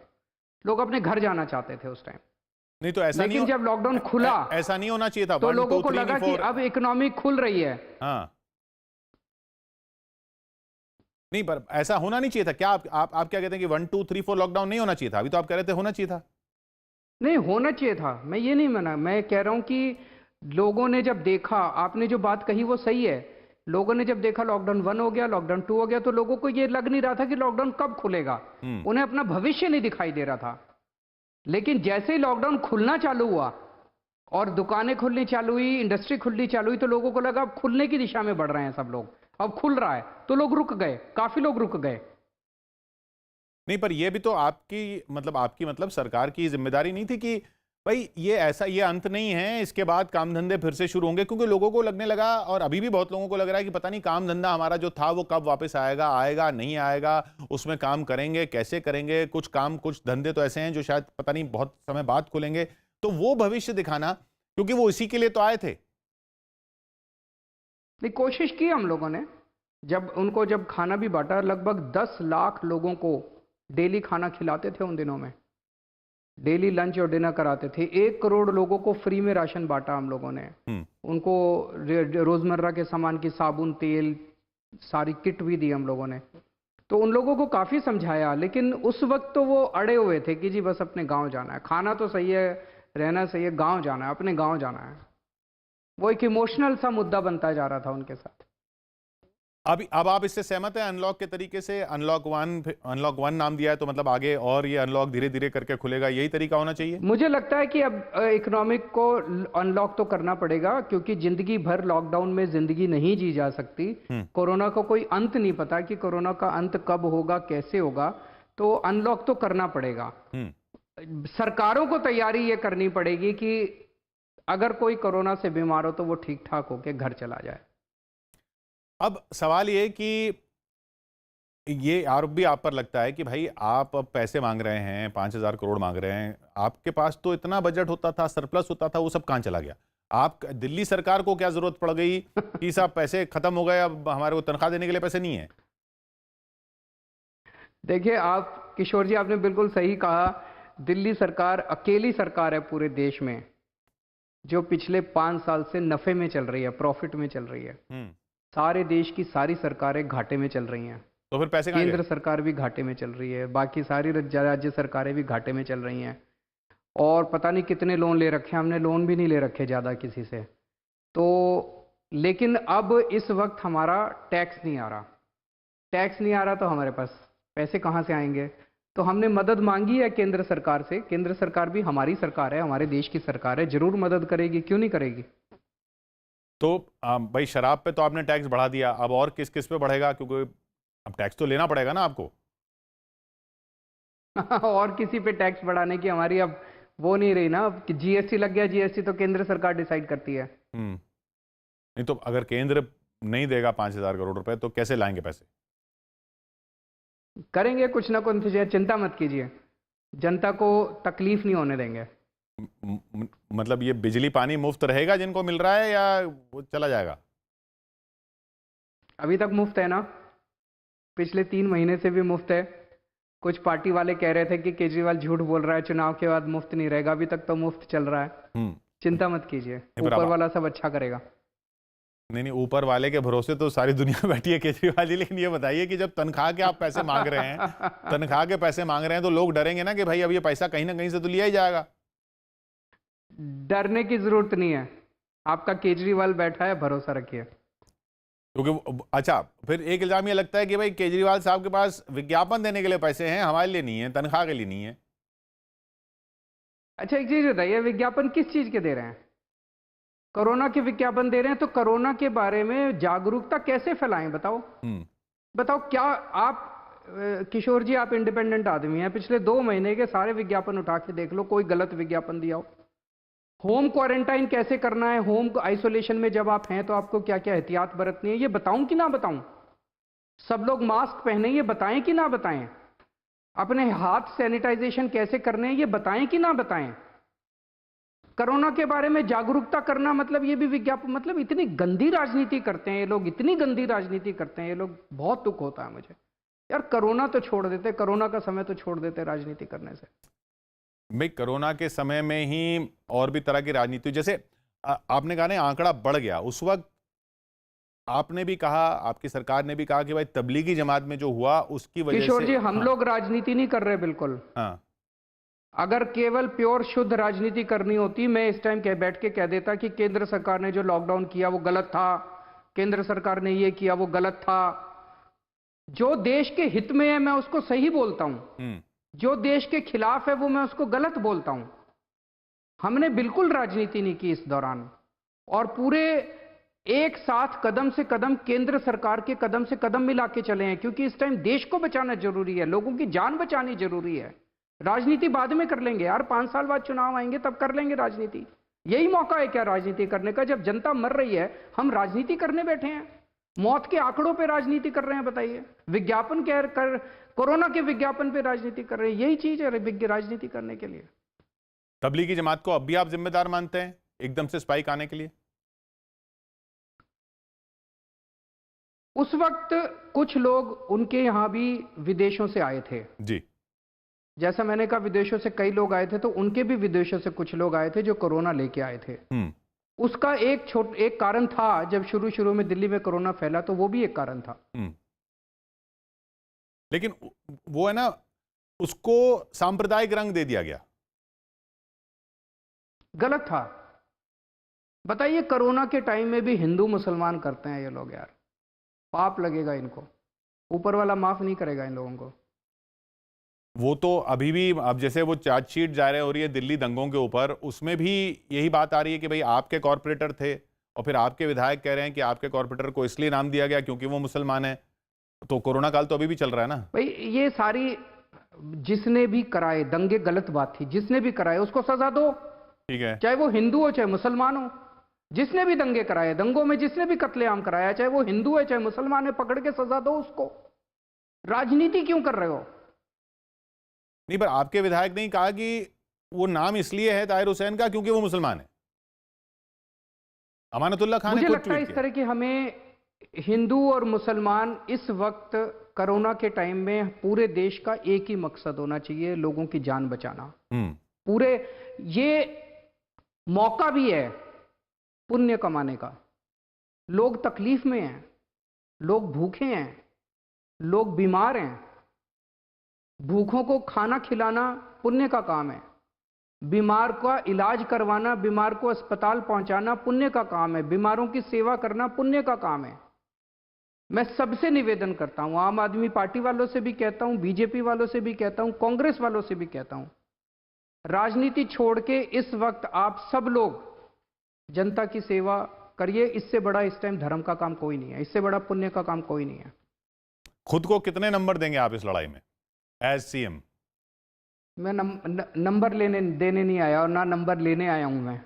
लोग अपने घर जाना चाहते थे उस टाइम।
नहीं तो ऐसा
लेकिन जब लॉकडाउन खुला,
ऐसा नहीं होना चाहिए था,
तो लोगों को लगा कि अब इकोनॉमी खुल रही है।
हाँ, नहीं पर ऐसा होना नहीं चाहिए था क्या? आप क्या कहते हैं कि 1 2 3 4 लॉकडाउन नहीं होना चाहिए था? अभी तो आप कह रहे थे होना चाहिए था।
नहीं होना चाहिए था, मैं ये नहीं माना, मैं कह रहा हूं कि लोगों ने जब देखा, आपने जो बात कही वो सही है, लोगों ने जब देखा लॉकडाउन 1 हो गया, लॉकडाउन 2 हो गया, तो लोगों को ये लग नहीं रहा था कि लॉकडाउन कब खुलेगा, उन्हें अपना भविष्य नहीं दिखाई दे रहा था। लेकिन जैसे ही लॉकडाउन खुलना चालू हुआ और दुकानें खुलनी चालू हुई, इंडस्ट्री खुलनी चालू हुई, तो लोगों को लगा अब खुलने की दिशा में बढ़ रहे हैं सब लोग, अब खुल रहा है, तो लोग रुक गए, काफी लोग रुक गए।
नहीं पर ये भी तो आपकी मतलब सरकार की जिम्मेदारी नहीं थी कि भाई ये अंत नहीं है, इसके बाद काम धंधे फिर से शुरू होंगे? क्योंकि लोगों को लगने लगा, और अभी भी बहुत लोगों को लग रहा है कि पता नहीं काम धंधा हमारा जो था वो कब वापस आएगा नहीं आएगा, उसमें काम करेंगे कैसे करेंगे, कुछ धंधे तो ऐसे हैं जो शायद पता नहीं बहुत समय बाद खुलेंगे। तो वो भविष्य दिखाना, क्योंकि वो इसी के लिए तो आए थे।
नहीं, कोशिश की हम लोगों ने, जब खाना भी बांटा, लगभग 10 लाख लोगों को डेली खाना खिलाते थे उन दिनों में, डेली लंच और डिनर कराते थे। 1 करोड़ लोगों को फ्री में राशन बांटा हम लोगों ने, उनको रोजमर्रा के सामान की साबुन, तेल, सारी किट भी दी हम लोगों ने। तो उन लोगों को काफी समझाया, लेकिन उस वक्त तो वो अड़े हुए थे कि जी बस अपने गांव जाना है, खाना तो सही है, रहना सही है, गांव जाना है, अपने गांव जाना है। वो एक इमोशनल सा मुद्दा बनता जा रहा था उनके साथ।
अब आप इससे सहमत हैं? अनलॉक के तरीके से अनलॉक 1 नाम दिया है, तो मतलब आगे और ये अनलॉक धीरे धीरे करके खुलेगा, यही तरीका होना चाहिए?
मुझे लगता है कि अब इकोनॉमिक को अनलॉक तो करना पड़ेगा, क्योंकि जिंदगी भर लॉकडाउन में जिंदगी नहीं जी जा सकती। कोरोना का कोई अंत नहीं पता कि कोरोना का अंत कब होगा, कैसे होगा, तो अनलॉक तो करना पड़ेगा। सरकारों को तैयारी ये करनी पड़ेगी कि अगर कोई कोरोना से बीमार हो तो वो ठीक ठाक होकर घर चला जाए।
अब सवाल ये कि ये आरोप भी आप पर लगता है कि भाई आप अब पैसे मांग रहे हैं, 5,000 करोड़ मांग रहे हैं, आपके पास तो इतना बजट होता था, सरप्लस होता था, वो सब कहां चला गया? आप दिल्ली सरकार को क्या जरूरत पड़ गई कि साहब पैसे खत्म हो गए, अब हमारे को तनख्वाह देने के लिए पैसे नहीं है?
देखिए आप किशोर जी, आपने बिल्कुल सही कहा, दिल्ली सरकार अकेली सरकार है पूरे देश में जो पिछले 5 साल से नफे में चल रही है, प्रॉफिट में चल रही है। सारे देश की सारी सरकारें घाटे में चल रही हैं।
तो फिर पैसे कहां गए?
केंद्र सरकार भी घाटे में चल रही है, बाकी सारी राज्य सरकारें भी घाटे में चल रही हैं, और पता नहीं कितने लोन ले रखे हैं, हमने लोन भी नहीं ले रखे ज़्यादा किसी से। तो लेकिन अब इस वक्त हमारा टैक्स नहीं आ रहा, तो हमारे पास पैसे कहाँ से आएंगे? तो हमने मदद मांगी है केंद्र सरकार से। केंद्र सरकार भी हमारी सरकार है, हमारे देश की सरकार है, जरूर मदद करेगी, क्यों नहीं करेगी।
तो भाई शराब पे तो आपने टैक्स बढ़ा दिया, अब और किस किस पे बढ़ेगा? क्योंकि अब टैक्स तो लेना पड़ेगा ना आपको।
और किसी पे टैक्स बढ़ाने की हमारी अब वो नहीं रही ना, अब जीएसटी लग गया, जीएसटी तो केंद्र सरकार डिसाइड करती है।
नहीं तो अगर केंद्र नहीं देगा 5,000 करोड़ रुपए तो कैसे लाएंगे पैसे?
करेंगे कुछ ना कुछ, चिंता मत कीजिए, जनता को तकलीफ नहीं होने देंगे।
मतलब ये बिजली पानी मुफ्त रहेगा जिनको मिल रहा है, या वो चला जाएगा?
अभी तक मुफ्त है ना, पिछले 3 महीने से भी मुफ्त है। कुछ पार्टी वाले कह रहे थे कि केजरीवाल झूठ बोल रहा है, चुनाव के बाद मुफ्त नहीं रहेगा, अभी तक तो मुफ्त चल रहा है। चिंता मत कीजिए, ऊपर वाला सब अच्छा करेगा।
नहीं, ऊपर वाले के भरोसे तो सारी दुनिया बैठी है केजरीवाल जी, लेकिन ये बताइए कि जब तनख्वाह के आप पैसे मांग रहे हैं तनख्वाह के पैसे मांग रहे हैं, तो लोग डरेंगे ना कि भाई अब ये पैसा कहीं ना कहीं से तो लिया ही जाएगा।
डरने की जरूरत नहीं है, आपका केजरीवाल बैठा है, भरोसा रखिए।
क्योंकि अच्छा, फिर एक इल्जाम ये लगता है कि भाई केजरीवाल साहब के पास विज्ञापन देने के लिए पैसे हैं, हमारे लिए नहीं है, तनख्वाह के लिए नहीं है।
अच्छा, एक चीज बताइए, विज्ञापन किस चीज के दे रहे हैं? कोरोना के विज्ञापन दे रहे हैं, तो कोरोना के बारे में जागरूकता कैसे फैलाएं? बताओ। बताओ क्या आप किशोर जी, आप इंडिपेंडेंट आदमी हैं, पिछले 2 महीने के सारे विज्ञापन उठा के देख लो, कोई गलत विज्ञापन दिया हो? होम क्वारंटाइन कैसे करना है, होम आइसोलेशन में जब आप हैं तो आपको क्या क्या एहतियात बरतनी है, ये बताऊं कि ना बताऊं? सब लोग मास्क पहने, ये बताएं कि ना बताएं? अपने हाथ सैनिटाइजेशन कैसे करने हैं, ये बताएं कि ना बताएं? कोरोना के बारे में जागरूकता करना मतलब ये भी विज्ञापन? मतलब इतनी गंदी राजनीति करते हैं ये लोग, इतनी गंदी राजनीति करते हैं ये लोग, बहुत दुख होता है मुझे यार। कोरोना तो छोड़ देते, कोरोना का समय तो छोड़ देते राजनीति करने से।
भाई कोरोना के समय में ही और भी तरह की राजनीति, जैसे आपने कहा ना आंकड़ा बढ़ गया, उस वक्त आपने भी कहा, आपकी सरकार ने भी कहा कि भाई तबलीगी जमात में जो हुआ उसकी वजह से।
किशोर जी, हम लोग राजनीति नहीं कर रहे बिल्कुल।
हाँ,
अगर केवल प्योर शुद्ध राजनीति करनी होती, मैं इस टाइम बैठ के कह देता कि केंद्र सरकार ने जो लॉकडाउन किया वो गलत था, केंद्र सरकार ने ये किया वो गलत था। जो देश के हित में है मैं उसको सही बोलता हूं, जो देश के खिलाफ है वो मैं उसको गलत बोलता हूं। हमने बिल्कुल राजनीति नहीं की इस दौरान, और पूरे एक साथ कदम से कदम केंद्र सरकार के कदम से कदम मिला के चले हैं, क्योंकि इस टाइम देश को बचाना जरूरी है, लोगों की जान बचानी जरूरी है। राजनीति बाद में कर लेंगे यार, 5 साल बाद चुनाव आएंगे तब कर लेंगे राजनीति। यही मौका है क्या राजनीति करने का? जब जनता मर रही है हम राजनीति करने बैठे हैं, मौत के आंकड़ों पे राजनीति कर रहे हैं। बताइए, विज्ञापन कर कोरोना के विज्ञापन पे राजनीति कर रहे हैं, यही चीज है राजनीति करने के लिए।
तबलीगी जमात को अब भी आप जिम्मेदार मानते हैं एकदम से स्पाइक आने के लिए?
उस वक्त कुछ लोग उनके यहां भी विदेशों से आए थे
जी,
जैसा मैंने कहा, विदेशों से कई लोग आए थे, तो उनके भी विदेशों से कुछ लोग आए थे जो कोरोना लेके आए थे। उसका एक कारण था, जब शुरू में दिल्ली में कोरोना फैला तो वो भी एक कारण था।
लेकिन वो है ना, उसको सांप्रदायिक रंग दे दिया गया,
गलत था। बताइए, कोरोना के टाइम में भी हिंदू मुसलमान करते हैं ये लोग यार, पाप लगेगा इनको, ऊपर वाला माफ नहीं करेगा इन लोगों को।
वो तो अभी भी, अब जैसे वो चार्जशीट जारी हो रही है दिल्ली दंगों के ऊपर, उसमें भी यही बात आ रही है कि भाई आपके कॉरपोरेटर थे और फिर आपके विधायक कह रहे हैं कि आपके कॉरपोरेटर को इसलिए नाम दिया गया क्योंकि वो मुसलमान है। तो कोरोना काल तो अभी भी चल रहा है ना
भाई। ये सारी, जिसने भी कराए दंगे, गलत बात थी, जिसने भी कराए उसको सजा दो,
ठीक है,
चाहे वो हिंदू हो चाहे मुसलमान हो। जिसने भी दंगे कराए, दंगों में जिसने भी कत्लेआम कराया, चाहे वो हिंदू है चाहे मुसलमान है, पकड़ के सजा दो उसको। राजनीति क्यों कर रहे हो?
नहीं, पर आपके विधायक ने कहा कि वो नाम इसलिए है ताहिर हुसैन का क्योंकि वो मुसलमान है। अमानतुल्लाह खान ने
मुझे
खुद
लगता है
ट्वीट
इस
किया।
तरह की हमें, हिंदू और मुसलमान, इस वक्त कोरोना के टाइम में पूरे देश का एक ही मकसद होना चाहिए, लोगों की जान बचाना। पूरे, ये मौका भी है पुण्य कमाने का। लोग तकलीफ में हैं, लोग भूखे हैं, लोग बीमार हैं। भूखों को खाना खिलाना पुण्य का काम है, बीमार का इलाज करवाना, बीमार को अस्पताल पहुंचाना पुण्य का काम है, बीमारों की सेवा करना पुण्य का काम है। मैं सबसे निवेदन करता हूं, आम आदमी पार्टी वालों से भी कहता हूं, बीजेपी वालों से भी कहता हूं, कांग्रेस वालों से भी कहता हूं, राजनीति छोड़ के इस वक्त आप सब लोग जनता की सेवा करिए। इससे बड़ा इस टाइम धर्म का काम कोई नहीं है, इससे बड़ा पुण्य का काम कोई नहीं है।
खुद को कितने नंबर देंगे आप इस लड़ाई में एज सीएम?
मैं नंबर देने नहीं आया और ना नंबर लेने आया हूं मैं।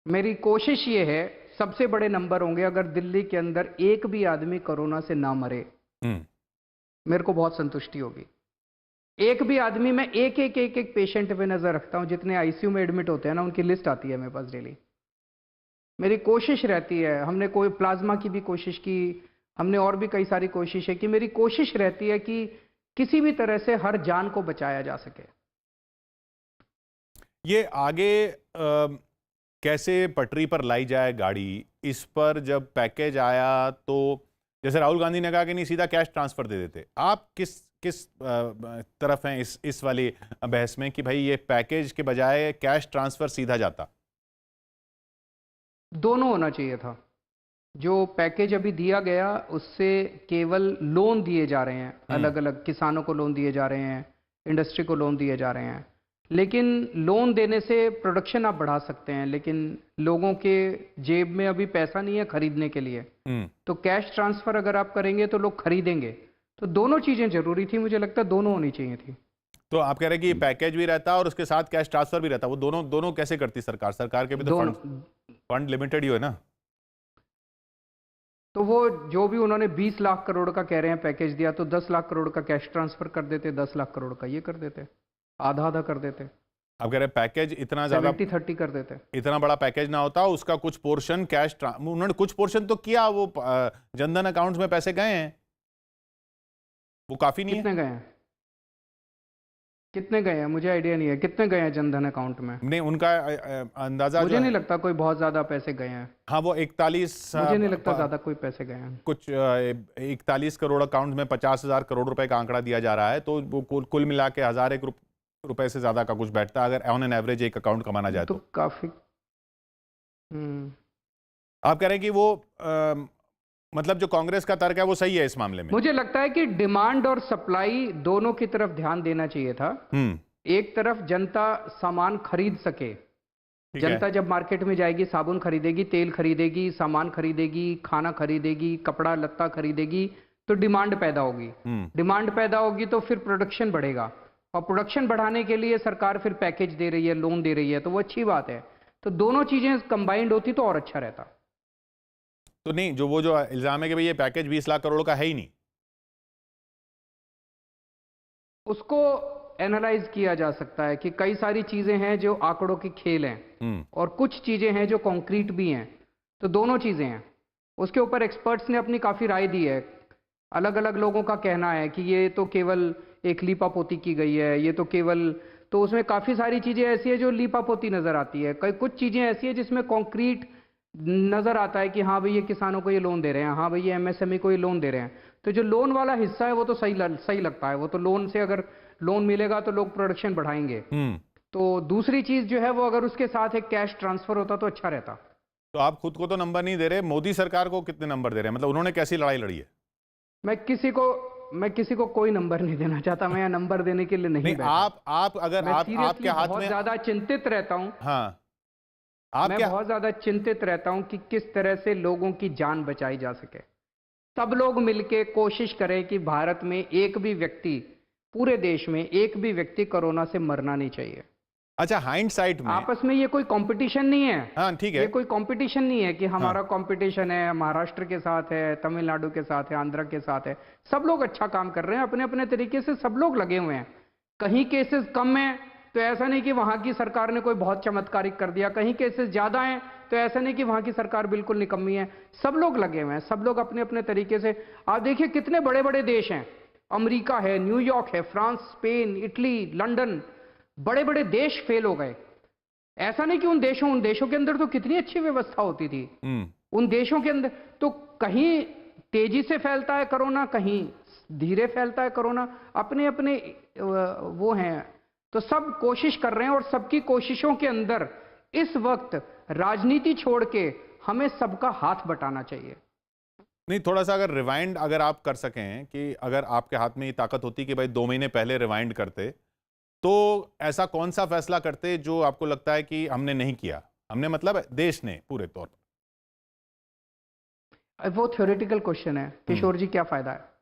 मेरी कोशिश ये है, सबसे बड़े नंबर होंगे अगर दिल्ली के अंदर एक भी आदमी कोरोना से ना मरे, मेरे को बहुत संतुष्टि होगी। एक भी आदमी, मैं एक पेशेंट पे नजर रखता हूं, जितने आईसीयू में एडमिट होते हैं ना, उनकी लिस्ट आती है मेरे पास डेली। मेरी कोशिश रहती है, हमने कोई प्लाज्मा की भी कोशिश की, हमने और भी कई सारी कोशिश है कि मेरी कोशिश रहती है कि किसी भी तरह से हर जान को बचाया जा सके।
ये आगे कैसे पटरी पर लाई जाए गाड़ी, इस पर जब पैकेज आया तो जैसे राहुल गांधी ने कहा कि नहीं सीधा कैश ट्रांसफर दे देते, आप किस तरफ हैं इस वाली बहस में कि भाई ये पैकेज के बजाय कैश ट्रांसफर सीधा जाता?
दोनों होना चाहिए था। जो पैकेज अभी दिया गया उससे केवल लोन दिए जा रहे हैं, अलग अलग किसानों को लोन दिए जा रहे हैं, इंडस्ट्री को लोन दिए जा रहे हैं। लेकिन लोन देने से प्रोडक्शन आप बढ़ा सकते हैं, लेकिन लोगों के जेब में अभी पैसा नहीं है खरीदने के लिए। तो कैश ट्रांसफर अगर आप करेंगे तो लोग खरीदेंगे। तो दोनों चीजें जरूरी थी, मुझे लगता है दोनों होनी चाहिए थी।
तो आप कह रहे हैं कि पैकेज भी रहता और उसके साथ कैश ट्रांसफर भी रहता, वो दोनों दोनों कैसे करती सरकार? सरकार के भी तो फंड लिमिटेड ही है ना।
तो वो जो भी उन्होंने 20 लाख करोड़ का कह रहे हैं पैकेज दिया, तो 10 लाख करोड़ का कैश ट्रांसफर कर देते, 10 लाख करोड़ का ये कर देते, आधा आधा कर देते।
आप कह रहे हैं पैकेज इतना ज्यादा
70-30 कर देते।
इतना बड़ा पैकेज ना होता, उसका कुछ पोर्शन कैश, उन्होंने कुछ पोर्शन तो किया, वो जनधन अकाउंट्स में पैसे गए हैं, वो काफी नहीं
कितने गए हैं? कितने गए हैं मुझे आइडिया नहीं है, कितने गए हैं जनधन अकाउंट में?
नहीं, उनका अंदाजा
मुझे नहीं लगता कोई बहुत ज्यादा पैसे गए हैं।
हाँ, वो 41,
मुझे नहीं लगता ज्यादा कोई पैसे गए हैं।
कुछ 41 करोड़ अकाउंट में 50,000 करोड़ रुपए का आंकड़ा दिया जा रहा है, तो वो कुल मिला के 1,001 रुपए से ज्यादा का कुछ बैठता है अगर ऑन एन एवरेज एक अकाउंट का माना जाए तो
काफी।
आप कह रहे हैं कि वो मतलब जो कांग्रेस का तर्क है वो सही है इस मामले में?
मुझे लगता है कि डिमांड और सप्लाई दोनों की तरफ ध्यान देना चाहिए था। एक तरफ जनता सामान खरीद सके, जनता जब मार्केट में जाएगी, साबुन खरीदेगी, तेल खरीदेगी, सामान खरीदेगी, खाना खरीदेगी, कपड़ा लत्ता खरीदेगी, तो डिमांड पैदा होगी। डिमांड पैदा होगी तो फिर प्रोडक्शन बढ़ेगा, और प्रोडक्शन बढ़ाने के लिए सरकार फिर पैकेज दे रही है, लोन दे रही है, तो वो अच्छी बात है। तो दोनों चीजें कंबाइंड होती तो और अच्छा रहता।
तो नहीं, जो इल्जाम है कि भाई ये पैकेज 20 लाख करोड़ का है ही नहीं,
उसको एनालाइज किया जा सकता है कि कई सारी चीजें हैं जो आंकड़ों की खेल हैं, और कुछ चीजें हैं जो कॉन्क्रीट भी हैं। तो दोनों चीजें हैं, उसके ऊपर एक्सपर्ट्स ने अपनी काफी राय दी है। अलग अलग लोगों का कहना है कि ये तो केवल एक लीपापोती की गई है, ये तो केवल, तो उसमें काफी सारी चीजें ऐसी है जो लीपापोती नजर आती है, कई कुछ चीजें ऐसी है जिसमें कॉन्क्रीट नजर आता है कि हाँ भाई ये किसानों को ये लोन दे रहे हैं, हाँ भाई ये एमएसएमई को ये लोन दे रहे हैं। तो जो लोन वाला हिस्सा है वो तो सही लगता है, वो तो लोन से अगर लोन मिलेगा तो लोग प्रोडक्शन बढ़ाएंगे। तो दूसरी चीज जो है वो अगर उसके साथ एक कैश ट्रांसफर होता तो अच्छा रहता।
तो आप खुद को तो नंबर नहीं दे रहे, मोदी सरकार को कितने नंबर दे रहे हैं? मतलब उन्होंने कैसी लड़ाई लड़ी है?
मैं किसी को कोई नंबर नहीं देना चाहता, मैं नंबर देने के लिए नहीं बैठा।
आप अगर आपके हाथ में,
बहुत ज्यादा चिंतित रहता हूं।
हाँ,
मैं बहुत ज्यादा चिंतित रहता हूं कि किस तरह से लोगों की जान बचाई जा सके। सब लोग मिलके कोशिश करें कि भारत में एक भी व्यक्ति, पूरे देश में एक भी व्यक्ति कोरोना से मरना नहीं चाहिए।
अच्छा, हाइंडसाइट में
आपस में ये कोई कंपटीशन नहीं है।
हाँ, ठीक है,
ये कोई कंपटीशन नहीं है कि हमारा कंपटीशन है महाराष्ट्र के साथ है, तमिलनाडु के साथ है, आंध्र के साथ है। सब लोग अच्छा काम कर रहे हैं अपने अपने तरीके से, सब लोग लगे हुए हैं। कहीं केसेस कम है तो ऐसा नहीं कि वहां की सरकार ने कोई बहुत चमत्कारिक कर दिया, कहीं केसेस ज्यादा हैं तो ऐसा नहीं कि वहां की सरकार बिल्कुल निकम्मी है। सब लोग लगे हुए हैं, सब लोग अपने अपने तरीके से। आप देखिए कितने बड़े बड़े देश हैं, अमेरिका है, न्यूयॉर्क है, फ्रांस, स्पेन, इटली, लंदन, बड़े बड़े देश फेल हो गए। ऐसा नहीं कि उन देशों के अंदर तो कितनी अच्छी व्यवस्था होती थी। उन देशों के अंदर तो कहीं तेजी से फैलता है कोरोना, कहीं धीरे फैलता है कोरोना, अपने अपने वो हैं। तो सब कोशिश कर रहे हैं, और सबकी कोशिशों के अंदर इस वक्त राजनीति छोड़ के हमें सबका हाथ बटाना चाहिए।
नहीं, थोड़ा सा अगर रिवाइंड अगर आप कर सकें कि अगर आपके हाथ में ये ताकत होती कि भाई 2 महीने पहले रिवाइंड करते, तो ऐसा कौन सा फैसला करते जो आपको लगता है कि हमने नहीं किया? हमने मतलब देश ने पूरे तौर पर।
वो थ्योरेटिकल क्वेश्चन है किशोर जी, क्या फायदा है?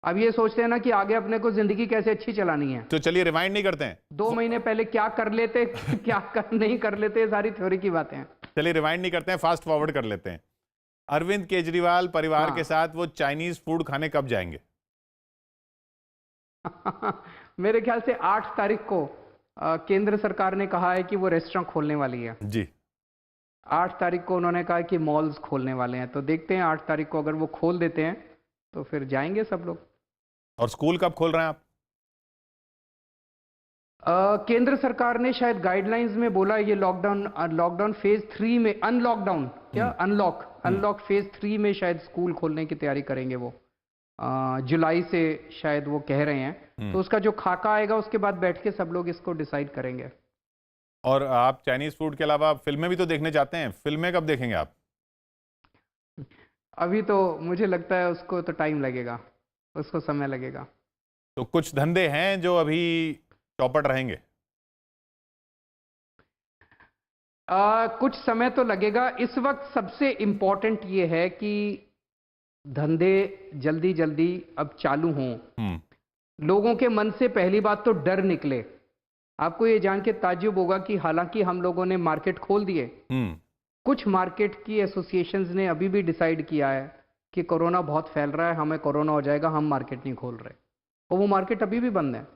अब ये सोचते हैं ना कि आगे अपने को जिंदगी कैसे अच्छी चलानी है,
तो चलिए रिवाइंड नहीं करते हैं।
2 महीने पहले क्या कर लेते क्या नहीं कर लेते, सारी थ्योरी की बातें हैं।
चलिए रिवाइंड नहीं करते हैं, फास्ट फॉरवर्ड कर लेते हैं। अरविंद केजरीवाल परिवार के साथ वो चाइनीज फूड खाने कब जाएंगे?
मेरे ख्याल से 8 तारीख को केंद्र सरकार ने कहा है कि वो रेस्टोरेंट खोलने वाली है
जी।
8 तारीख को उन्होंने कहा कि मॉल्स खोलने वाले हैं, तो देखते हैं 8 तारीख को अगर वो खोल देते हैं तो फिर जाएंगे सब लोग।
और स्कूल कब खोल रहे हैं आप?
केंद्र सरकार ने शायद गाइडलाइंस में बोला ये लॉकडाउन फेज 3 में, अनलॉक फेज 3 में शायद स्कूल खोलने की तैयारी करेंगे वो। जुलाई से शायद वो कह रहे हैं। तो उसका जो खाका आएगा उसके बाद बैठ के सब लोग इसको डिसाइड करेंगे।
और आप चाइनीज फूड के अलावा फिल्में भी तो देखने जाते हैं, फिल्में कब देखेंगे आप?
अभी तो मुझे लगता है उसको तो टाइम लगेगा, उसको समय लगेगा।
तो कुछ धंधे हैं जो अभी चौपट रहेंगे।
कुछ समय तो लगेगा। इस वक्त सबसे इंपॉर्टेंट ये है कि धंधे जल्दी जल्दी अब चालू हों। लोगों के मन से पहली बात तो डर निकले। आपको ये जान के ताज्जुब होगा कि हालांकि हम लोगों ने मार्केट खोल दिए, कुछ मार्केट की एसोसिएशंस ने अभी भी डिसाइड किया है कि कोरोना बहुत फैल रहा है, हमें कोरोना हो जाएगा, हम मार्केट नहीं खोल रहे, और वो मार्केट अभी भी बंद है।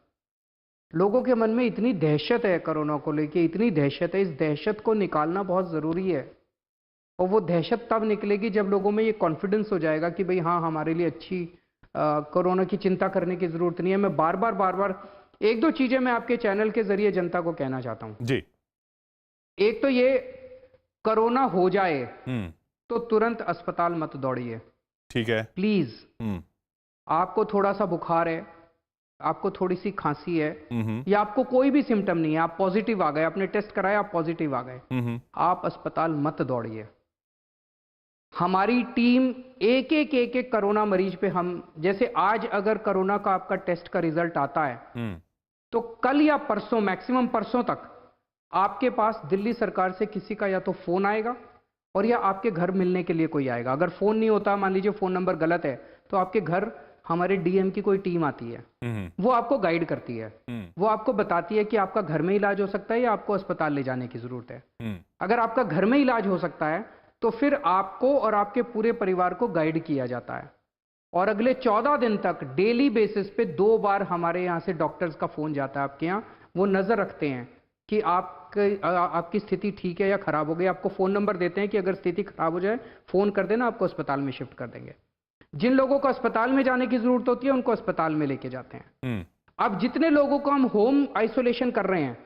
लोगों के मन में इतनी दहशत है कोरोना को लेके, इतनी दहशत है, इस दहशत को निकालना बहुत ज़रूरी है। और वो दहशत तब निकलेगी जब लोगों में ये कॉन्फिडेंस हो जाएगा कि भाई हाँ, हमारे लिए अच्छी कोरोना की चिंता करने की ज़रूरत नहीं है। मैं बार बार एक दो चीज़ें मैं आपके चैनल के ज़रिए जनता को कहना चाहता हूँ
जी।
एक तो ये, कोरोना हो जाए तो तुरंत अस्पताल मत दौड़िए,
ठीक है।
प्लीज। आपको थोड़ा सा बुखार है, आपको थोड़ी सी खांसी है, या आपको कोई भी सिम्टम नहीं है, आप पॉजिटिव आ गए, आपने टेस्ट कराया, आप पॉजिटिव आ गए, आप अस्पताल मत दौड़िए। हमारी टीम एक एक कोरोना मरीज पे, हम जैसे आज अगर कोरोना का आपका टेस्ट का रिजल्ट आता है तो कल या परसों, मैक्सिमम परसों तक आपके पास दिल्ली सरकार से किसी का या तो फोन आएगा और या आपके घर मिलने के लिए कोई आएगा। अगर फोन नहीं होता, मान लीजिए फोन नंबर गलत है, तो आपके घर हमारे डीएम की कोई टीम आती है, वो आपको गाइड करती है, वो आपको बताती है कि आपका घर में इलाज हो सकता है या आपको अस्पताल ले जाने की जरूरत है। अगर आपका घर में इलाज हो सकता है तो फिर आपको और आपके पूरे परिवार को गाइड किया जाता है, और अगले 14 दिन तक डेली बेसिस पे 2 बार हमारे यहाँ से डॉक्टर्स का फोन जाता है आपके यहाँ। वो नजर रखते हैं कि आपकी स्थिति ठीक है या खराब हो गई। आपको फोन नंबर देते हैं कि अगर स्थिति खराब हो जाए फोन कर देना, आपको अस्पताल में शिफ्ट कर देंगे। जिन लोगों को अस्पताल में जाने की जरूरत होती है उनको अस्पताल में लेके जाते हैं। अब जितने लोगों को हम होम आइसोलेशन कर रहे हैं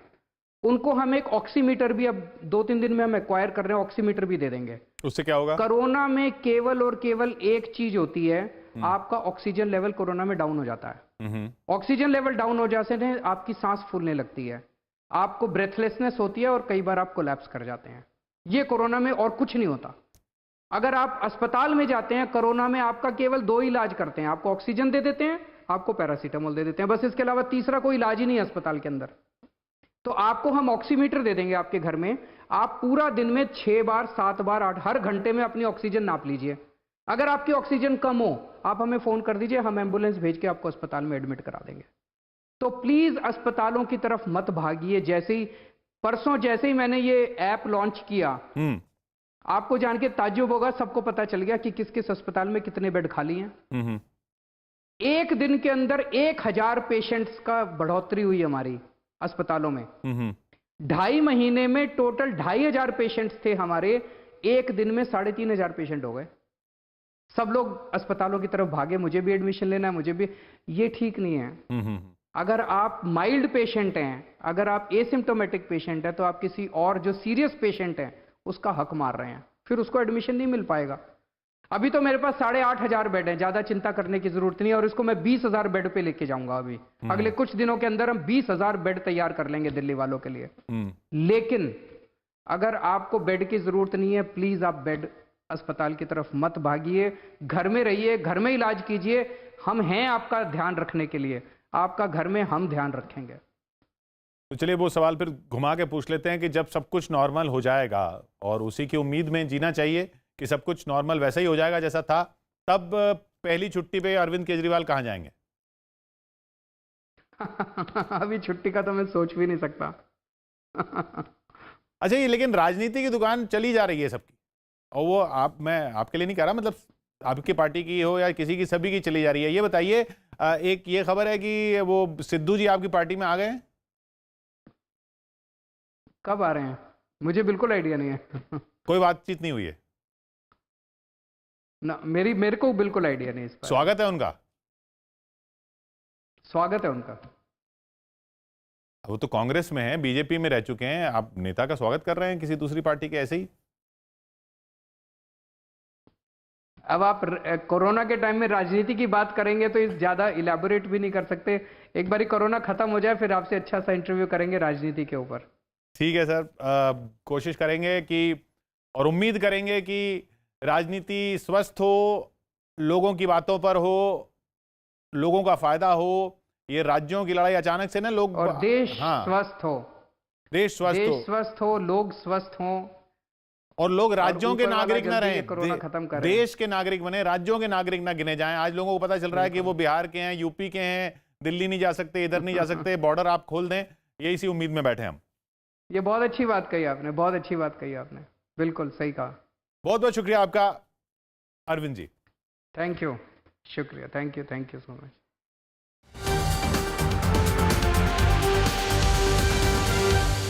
उनको हम एक ऑक्सीमीटर भी अब 2-3 दिन में हम एक्वायर कर रहे हैं, ऑक्सीमीटर भी दे देंगे।
उससे क्या होगा?
कोरोना में केवल और केवल एक चीज होती है, आपका ऑक्सीजन लेवल कोरोना में डाउन हो जाता है। ऑक्सीजन लेवल डाउन हो जाने से आपकी सांस फूलने लगती है, आपको ब्रेथलेसनेस होती है और कई बार आप कोलैप्स कर जाते हैं। ये कोरोना में और कुछ नहीं होता। अगर आप अस्पताल में जाते हैं कोरोना में, आपका केवल 2 इलाज करते हैं, आपको ऑक्सीजन दे देते हैं, आपको पैरासीटामोल दे देते हैं, बस। इसके अलावा तीसरा कोई इलाज ही नहीं है अस्पताल के अंदर। तो आपको हम ऑक्सीमीटर दे देंगे आपके घर में, आप पूरा दिन में 6 बार 7 बार 8 हर घंटे में अपनी ऑक्सीजन नाप लीजिए। अगर आपकी ऑक्सीजन कम हो, आप हमें फोन कर दीजिए, हम एम्बुलेंस भेज के आपको अस्पताल में एडमिट करा देंगे। तो प्लीज अस्पतालों की तरफ मत भागिए। जैसे ही परसों मैंने ये ऐप लॉन्च किया, आपको जान के ताज्जुब होगा, सबको पता चल गया कि किस किस अस्पताल में कितने बेड खाली हैं। एक दिन के अंदर 1000 पेशेंट्स का बढ़ोतरी हुई हमारी अस्पतालों में। 2.5 महीने में टोटल 2500 पेशेंट्स थे हमारे, एक दिन में 3500 पेशेंट हो गए। सब लोग अस्पतालों की तरफ भागे, मुझे भी एडमिशन लेना है, मुझे भी। ये ठीक नहीं है। अगर आप माइल्ड पेशेंट हैं, अगर आप एसिम्टोमेटिक पेशेंट हैं, तो आप किसी और जो सीरियस पेशेंट है उसका हक मार रहे हैं, फिर उसको एडमिशन नहीं मिल पाएगा। अभी तो मेरे पास 8500 बेड है, ज्यादा चिंता करने की जरूरत नहीं है, और इसको मैं 20,000 बेड पे लेके जाऊंगा। अभी अगले कुछ दिनों के अंदर हम 20,000 बेड तैयार कर लेंगे दिल्ली वालों के लिए। लेकिन अगर आपको बेड की जरूरत नहीं है, प्लीज आप बेड अस्पताल की तरफ मत भागिए, घर में रहिए, घर में इलाज कीजिए। हम हैं आपका ध्यान रखने के लिए, आपका घर में हम ध्यान रखेंगे।
तो चलिए वो सवाल फिर घुमा के पूछ लेते हैं कि जब सब कुछ नॉर्मल हो जाएगा, और उसी की उम्मीद में जीना चाहिए कि सब कुछ नॉर्मल वैसा ही हो जाएगा जैसा था, तब पहली छुट्टी पे अरविंद केजरीवाल कहाँ जाएंगे?
अभी छुट्टी का तो मैं सोच भी नहीं सकता।
अच्छा, ये लेकिन राजनीति की दुकान चली जा रही है सबकी, और वो मैं आपके लिए नहीं कह रहा, मतलब आपकी पार्टी की हो या किसी की, सभी की चली जा रही है। ये बताइए, एक ये खबर है कि वो सिद्धू जी आपकी पार्टी में आ गए हैं।
कब आ रहे हैं? मुझे बिल्कुल आइडिया नहीं है।
कोई बातचीत नहीं हुई है
ना, मेरे को बिल्कुल आइडिया नहीं इस पर।
स्वागत है उनका?
स्वागत है उनका।
वो तो कांग्रेस में है, बीजेपी में रह चुके हैं, आप नेता का स्वागत कर रहे हैं किसी दूसरी पार्टी के ऐसे ही?
अब आप कोरोना के टाइम में राजनीति की बात करेंगे तो इस ज्यादा इलेबोरेट भी नहीं कर सकते। एक बारी कोरोना खत्म हो जाए फिर आपसे अच्छा सा इंटरव्यू करेंगे राजनीति के ऊपर।
ठीक है सर, कोशिश करेंगे कि, और उम्मीद करेंगे कि राजनीति स्वस्थ हो, लोगों की बातों पर हो, लोगों का फायदा हो। ये राज्यों की लड़ाई अचानक से ना लोग
और देश
हाँ,
स्वस्थ हो,
देश स्वस्थ हो
लोग स्वस्थ हों,
और लोग राज्यों के
ऊपर वाला
नागरिक ना
जल्दी ये
रहें,
कोरोना खत्म करे।
देश के नागरिक बने, राज्यों के नागरिक ना गिने जाएं। आज लोगों को पता चल रहा है कि वो बिहार के हैं, यूपी के हैं, दिल्ली नहीं जा सकते, इधर नहीं जा सकते, बॉर्डर आप खोल दें, ये इसी उम्मीद में बैठे हम।
ये बहुत अच्छी बात कही आपने, बहुत अच्छी बात कही आपने, बिल्कुल सही कहा।
बहुत बहुत शुक्रिया आपका अरविंद जी।
थैंक यू, शुक्रिया, थैंक यू सो मच।